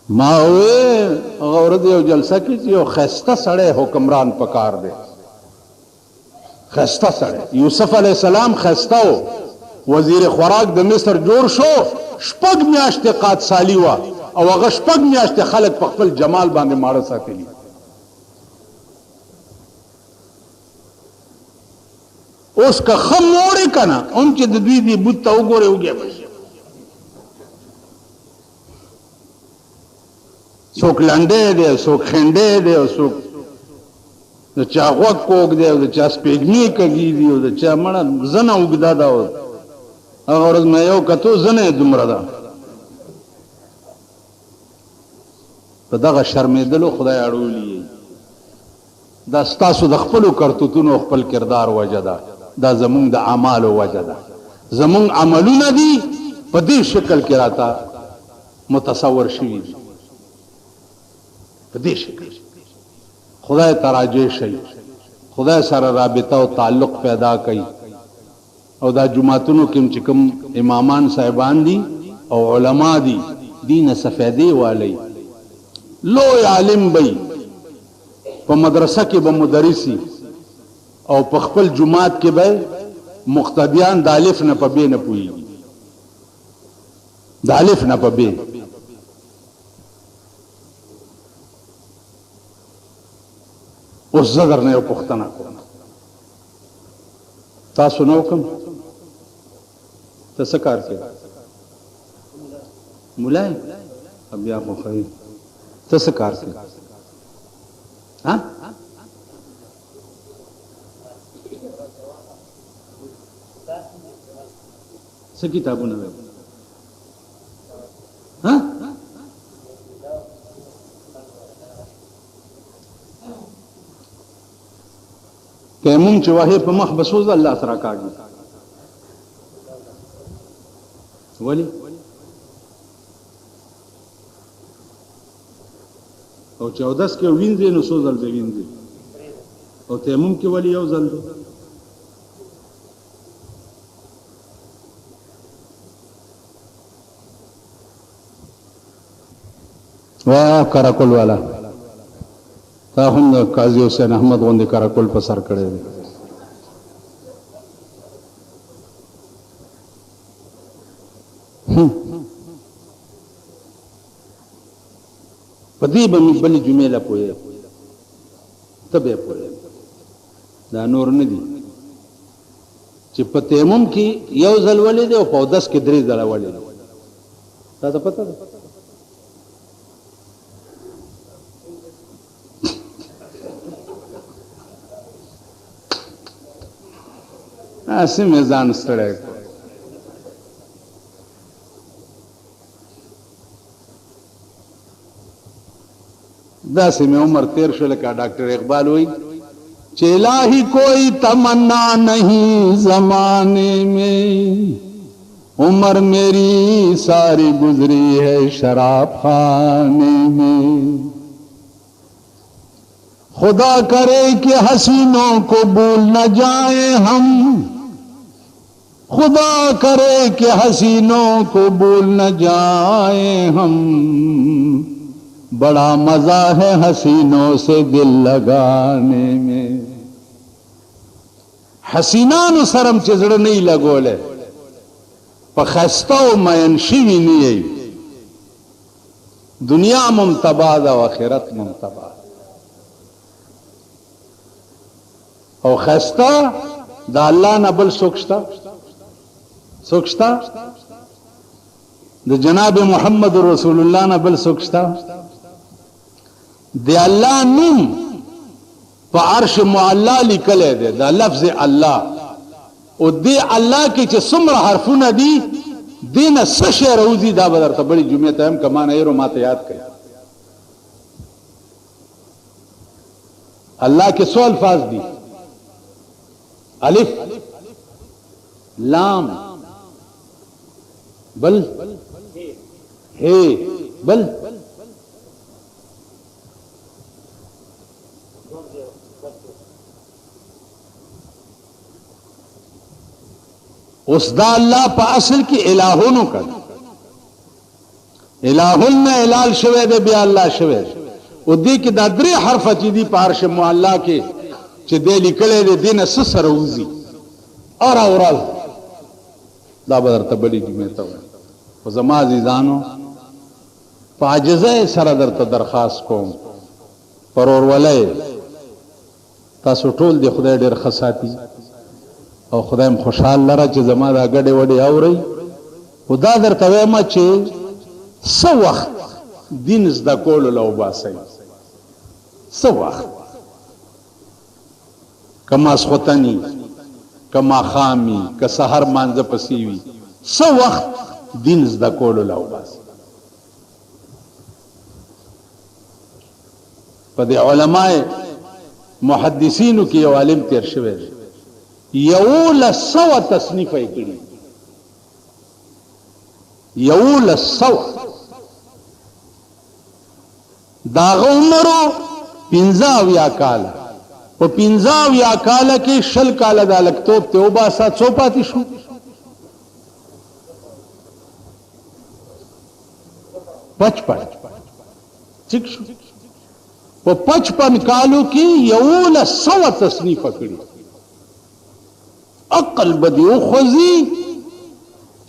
ما وې هغه ورځ یو جلسه کې چې یو ښایسته سړی حکمران پکار دی، ښایسته سړی. یوسف علیه السلام ښایسته و، وزیر خوراک د مصر جوړ شو، 6 میاشتې قادسالي وه او هغه 6 میاشتې خلک په خپل جمال باندې ماړه ساتلي. اوس که ښه موړې که نه هم چې د دوی دې بوت ته وګورې وګې به شي. څوک لنډی دی، څوک خنډی دی، او څوک د چا غوږ کوږ دی، او د چا سپېږمې کږي دي، او د چا مړه زنه اوږده ده. هغه ورځ مې یو کتو زنه یې دومره ده. په دغه شرمېدلو خدای اړولي. دا ستاسو د خپلو کرتوتونو خپل کردار وجه ده، دا زمونږ د اعمالو وجه ده. زمونږ عملونه دي په دې شکل کې راته متصور شوي دي، په دې شکل. خدای ته راجع شئ، خدای سره رابطه او تعلق پیدا کړئ. او دا جماعتونو کې چې کوم امامان صاحبان دي او علما دي، دین سفیدې والی لوی عالم بی، په مدرسه کې به مدرسی او په خپل جماعت کې به مقتدیان د الف نه په ب نه پوهیږي، د الف نه په ب. اوس زه درنه یو پوښتنه کوم، تاسو نه وکم ته څه کار کوې؟ ملا یې؟ بیا خو ښه ته څه کار کوې؟ څه کتابونه وایي؟ تیمم چې وهې په مخ به سوځه الله سره کاږي. ولې؟ او چې اودس کې وینځې نو څو ځل به وینځې، او تیمم کې ولې یو ځل دی؟ واه کراکل والا تا هم د قاضي حسین احمد غوندې کراکل په سر کړی دی. په دې به مې بلې جمعې له پوهېږم، ته به یې پوهېږم. دا نور نه دي چې په تیمم کې یو ځل ولې دی او په اودس کې 3 ځله ولې دی. تا ته پته ده؟ اسې مې ځان ستړی کړ. داسې مې عمر تیر شو لکه ڈاکٹر اقبال وایي چې الہی کوئی تمنا نہیں زمانے میں، عمر میری ساری گزری ہے شراب خانے میں. خدا کرے کہ حسینوں کو بھول نہ جائیں ہم، خدا کرے کہ حسینوں کو بھول نہ جائیں ہم، بڑا مزہ ہے حسینوں سے دل لگانے میں. حسینانو سرم چې زړه نه لګولې په خستو مین شوي نه، دنیا ممتبا ده او آخرت ممتبا. او خستا د الله نه بل څوک شته؟ څوک شته؟ د جناب محمد رسول الله نه بل څوک شته؟ د الله نوم په عرش معلا لیکلی دی، دا لفظ الله او دې الله کې چې څومره حرفونه دي دینه څه شی راوځي دا به درته بلې جمعې ته هم که ما نه ایرو ما ته یاد کړئ. الله کې څو الفاظ دي؟ الف لام بل ہے بل اس دا اللہ پا اصل کی الہونو کر الہون میں الال شوے دے بیا اللہ شوے او دی کی دا دری حرف چی دی پا عرش معلا کے چی دے لکلے دے دین سسر اوزی اور اورال دا بدر تبلی جمیتا ہوئے و زما عزیزانو پا عجزہ سر در تا درخواست کوم پرور ولے تاسو ټول دی خدای ډیر خصاتی او خدایم خوشحال لره چې زما دا ګډې وډې اوري او دا درته وایم چې څه وخت دین زده کولو له وباسئ څه وخت که ماسخوتني که ماښامي که سحر مانځه پسې وي څه وخت دین زده کولو له وباسئ. په دې علماء محدثینو کې یو عالم تیر شوی دی 1100 تصنیف یې کړي 1100 داغه عمرو 15 کال په 15 کال کې شل کال د الکتوب ته وباسا څو پاتې شو پچپن ٹھیک شو په 55 کالو کې 1100 تصنیف کړي عقل بدی او خوځي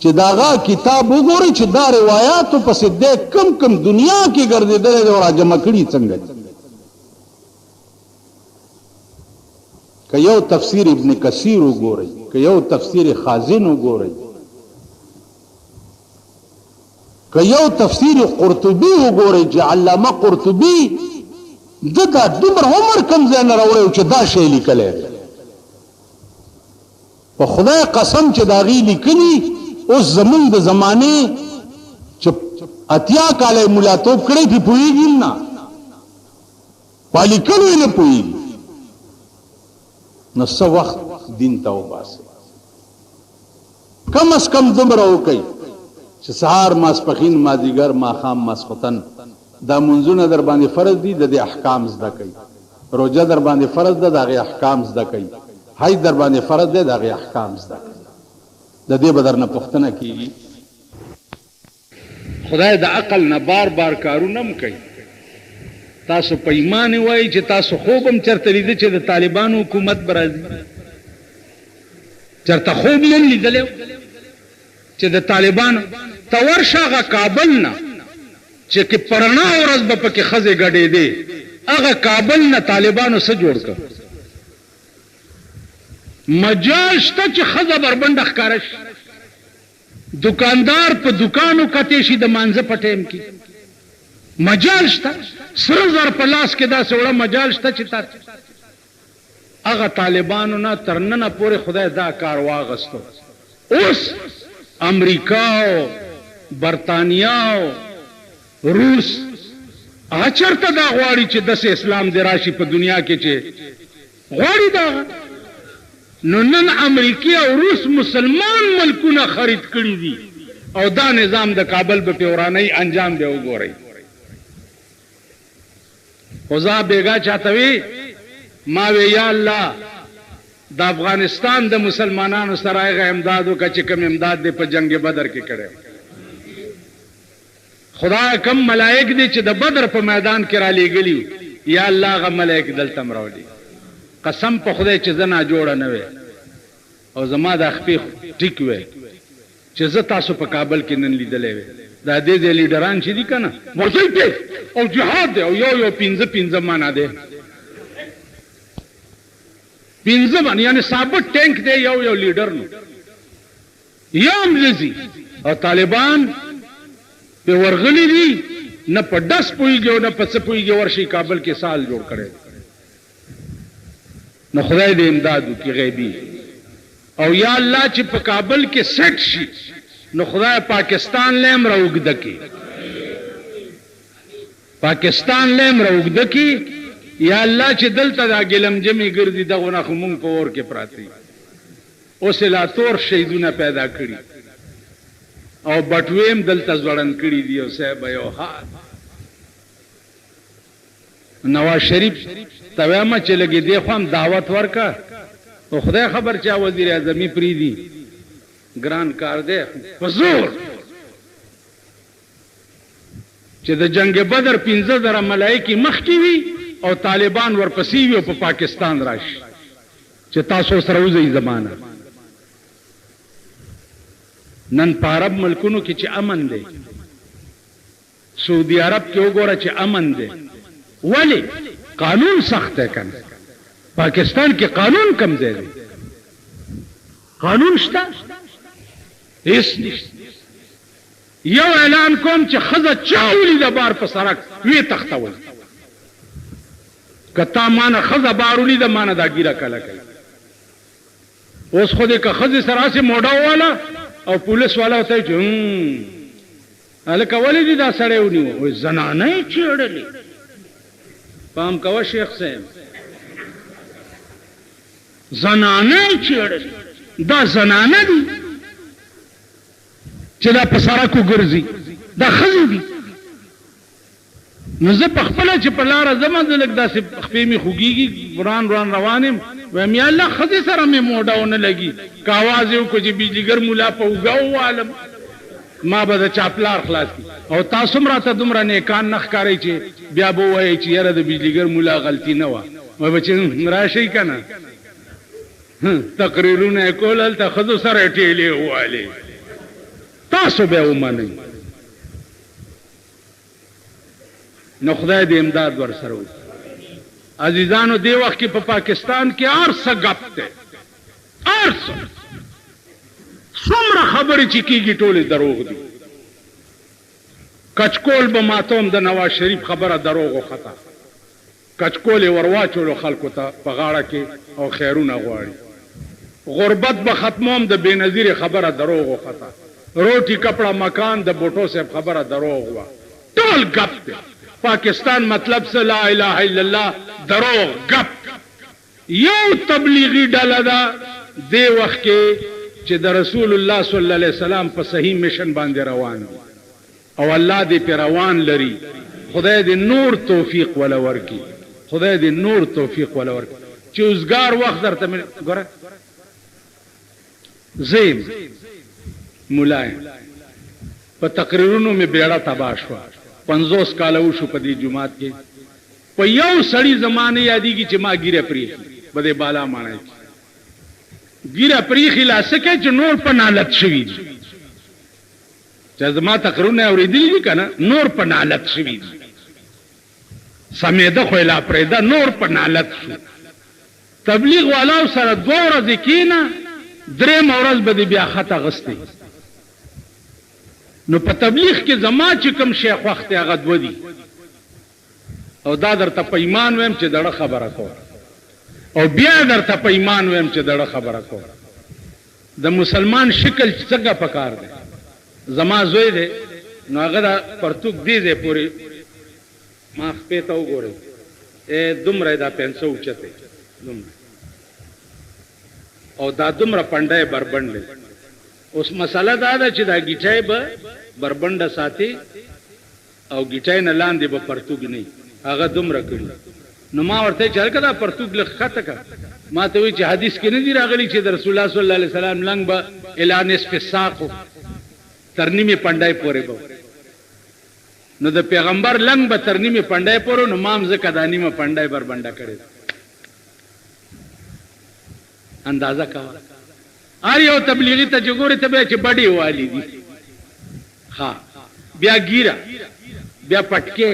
چې داغه کتاب وګوري چې دا روایتو پس دې کم کم دنیا کې ګرځیدل او راجمع کړي څنګه که یو تفسیر ابن کثیر وګوري که یو تفسیر خازن وګوري که یو تفسیر قرطبی وګوري چې علامه قرطبی دغه دومره عمر کم ځای نه راوړی چې دا شی لیکلی په خدای قسم چې دا غي لیکلي اوس زمون د زمانه چې اتیا کاله مولاتوب کړی په پویږي نه پالي کړي نه پویږي نو څو وخت دین ته وباسي کم از کم دومره وکي چې سهار ماسپخین مازیګر ماښام ماسخوتن دا منځونه در باندې فرض دي د احکام زده کوي روزه در باندې فرض ده د احکام زده کوي حج در باندې فرض ده د احکام زده کوي د دې بدر نه پښتنه کیږي خدای د عقل نه بار بار کارونه م کوي تاسو په ایمان وایي چې تاسو خوب هم چرته لیدل چې د طالبانو حکومت برازي چرته خوب نه لیدل چې د طالبانو تورشاغه کابل نه چې کې پرنا ورځ به پکې خزه غړې دي هغه کابل نه طالبانو سره جوړ کړ مجال شته چې خزه بربند ښکارش دکاندار په دکانو کته شي د مانزه پټیم کې مجال شته سره زر په لاس کې دا سوړه مجال شته چې تا هغه طالبانو نه ترننه پورې خدای دا کار واغستو اوس امریکا برطانیه روس اچرته دا غواړي چې د اسلام دی راشي په دنیا کې چې غواړي دا نو نن امریکای او روس مسلمان ملکونه خرید کړی دي او دا نظام د کابل په پیوراني انجام دی وګورئ خدا بیگا چاته وی ما وی یا الله د افغانستان د مسلمانانو سره هغه امدادو کچ کم امداد دی په جنگ بدر کې کړو خدا کم ملائک دی چې د بدر په میدان کې را لېګلی یا الله غ ملائک دلته مراولي قسم په خدای چې زنا جوړه نه وي او زما د خپې ټیک وي چې زه تاسو په کابل کې نن لیدلې وي دا دې لیډران چې دي کنه ورته په او جهاد دی او یو 15 معنا دی 15 باندې یعنی ثابت ټینک دی یو لیډر نو یم لذي او طالبان په ورغلي دي نه په داس پويږي او نه په څه پويږي ورشي کابل کې سال جوړ کړي نو خدای دې امداد وکړي غیبی او یا الله چې په کابل کې سیټ شي نو خدای پاکستان لیم راوګد کی پاکستان لیم راوګد کی یا الله چې دلته دا ګلم جمعي ګرځي دغه خو مونږ په اور کې پراتی اوس لا تور شهیدونه پیدا کړي او بټویم دلته ځوړن کړي دی او صاحب یو حال نواز شریف توامه چې لګي دی خو هم دعوت ورکا او خدای خبر چا وزیر اعظمي پریدي ګران کار دی حضور چې د جنگ بدر 15,000 ملائکه مخ کی وی او طالبان ورپسې وی او په پاکستان راشي چې تاسو سره وځي زمانہ نن په عرب ملکونو کې چې امن دی سعودي عرب کې وګوره چې امن دی ولی قانون سخت ہے کنه پاکستان کې قانون کم دی قانون شته هیڅ نشته یو اعلان کوم چې خزه چاولي د بار په سرک وی تختول کتا مانه خزه بارولي د مانه دا ګیره کله کوي اوس خو دې که خزه سره سي موډا والا او پولیس والا ته چې الکه ولې دي دا سړی ونیو وای زنانه چیړلې پام کوه شیخ صاحب زنانه چیړلې دا زنانه دي چې دا په سرکو ګرځي دا خزه دي نو زه په خپل چې په لار زما د لګ داسې خپې می خوګيږي وران روانم وایم یا الله خزه سره می موډاونه لګي کاواز یو کو چې بجلیګر مولا په وګاو عالم ما به د چاپلار خلاص کی او تاسو مراته دومره نه کان نخ کاری چې بیا به وای چې یاره د بجلیګر مولا غلطی نه و ما به چې راشي کنه تقریرونه کول ته خزه سره ټیلې واله تاسو به ومنئ نو خدای دې امداد ور سره وکړي عزیزانو دی وخت کې په پاکستان کې ارسه غپ ته ارسه څومره خبرې چې کیږي ټوله دروغ دي کچکول به ماتوم د نواز شریف خبره دروغ او خطا کچکول ورواچولو خلکو ته په غاړه کې او خیرونه غواړي غربت به ختموم د بېنظیر خبره دروغ او خطا روټي کپڑا مکان د بوټو صاحب خبره دروغ وا ټول غپ ته پاکستان مطلب سے لا الہ الا اللہ دروغ گپ یو تبلیغی ډله ده دی وخت کې چې د رسول الله صلی الله علیه وسلم په صحیح مشن باندې روان دي او الله دې په روان لري خدای دې نور توفیق ولا ورکي خدای دې نور توفیق ولا ورکي چې اوسګار وخت درته ګوره زیم مولای په تقریرونو می بیړه تباہ شو 50 کاله وشو په دې جمعات کې په یو سړی زمانه یادېږي چې ما ګیره پریخي بده بالا مانای ګیره پریخي لاسکه چې نور په نالت شوی دي چې زما تقریرونه اوریدلې دي کنه نور په نالت شوی دي سمیده خو لا پرېدا نور په نالت شو تبلیغ والا سره 2 ورځې کینا 3 ورځې به بیا خطا غستې نو په تبلیغ کې زما چې کوم شیخ وخت هغه دودي او دا درته په ایمان ویم چې دغه خبره کو او بیا درته په ایمان ویم چې دغه خبره کو د مسلمان شکل څنګه پکار دی زما زوی دی نو هغه د پرتګ دی دی پوری ما خپې ته وګورئ دومره دا 500 اوچته دومره او دا دومره پنډای بربند اوس مسله دا ده چې دا گیټای به بربنده ساتي او گیټای نه لاندې به پرتګ نه هغه دومره کړی نو ما ورته چې هرکدا پرتګ لخته کا ما ته وی چې حدیث کې نه دی راغلی چې د رسول الله صلی الله علیه وسلم لنګ به اعلان اسفساق ترنیمه پنډای پورې به نو د پیغمبر لنګ به ترنیمه پنډای پورې نو مام زکه دانیمه پنډای بربنده کړی اندازه کا ار یو تبلیغی ته جوړه ته به چې بډي والی دي ها بیا ګیرا بیا پټکه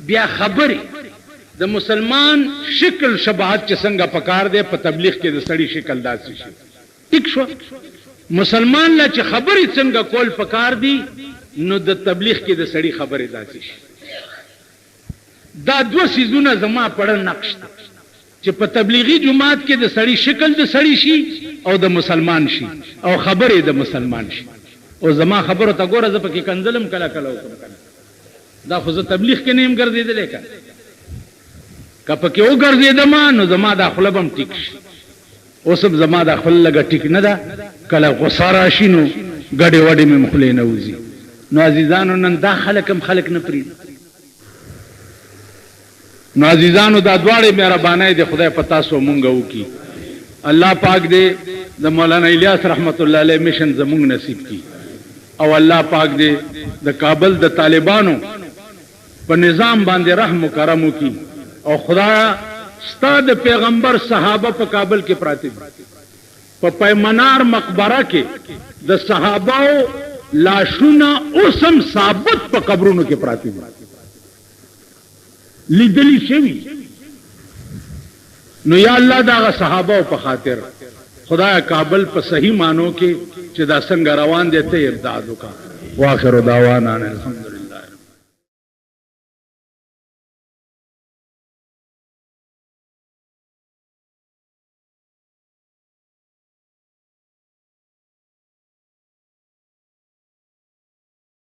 بیا خبري د مسلمان شکل شباهت چې څنګه پکار دی په تبلیغ کې د سړی شکل داسې شي ټیک شو مسلمان لا چې خبري څنګه کول پکار دی نو د تبلیغ کې د سړی خبري داسې شي دا 2 سيزونه زما پړ نقش چې په تبلیغي جماعت کې د سړی شکل د سړی شي او د مسلمان شي او خبرې د مسلمان شي. او زما خبره ته ګوره زه پکې کنځلم کله کله وکړم دا خو زه تبلیغ کې نه یم ګرځېدلی که پکې وګرځېدم نو زما دا خوله به هم ټیک شي. اوس هم زما دا خوله لږه ټیک نه ده کله غوسه راشي نو ګډې وډې مې خولې نه وځي. نو عزیزانو نن دا خلک هم خلک نه پرېږدي. نو عزیزانو دا دواړې مهربانۍ د خدای په تاسو مونږ وکړي. الله پاک دې د مولانا الیاس رحمت الله علیه میشن زمونږ نصیب کړي او الله پاک دې د کابل د طالبانو په نظام باندې رحم و کرم وکړي. او خدایا ستا د پیغمبر صحابه په کابل کې پراته دي. په پیمنار مقبره کې د صحابهو لاشونه اوس هم ثابت په قبرونو کې پراته دي لیدلی شوي. نو یا الله دا صحابه په خاطر خدای کابل په صحیح مانو کې چې دا څنګه روان دي ته ابداع وکړه. واخر دعوانا الحمدلله.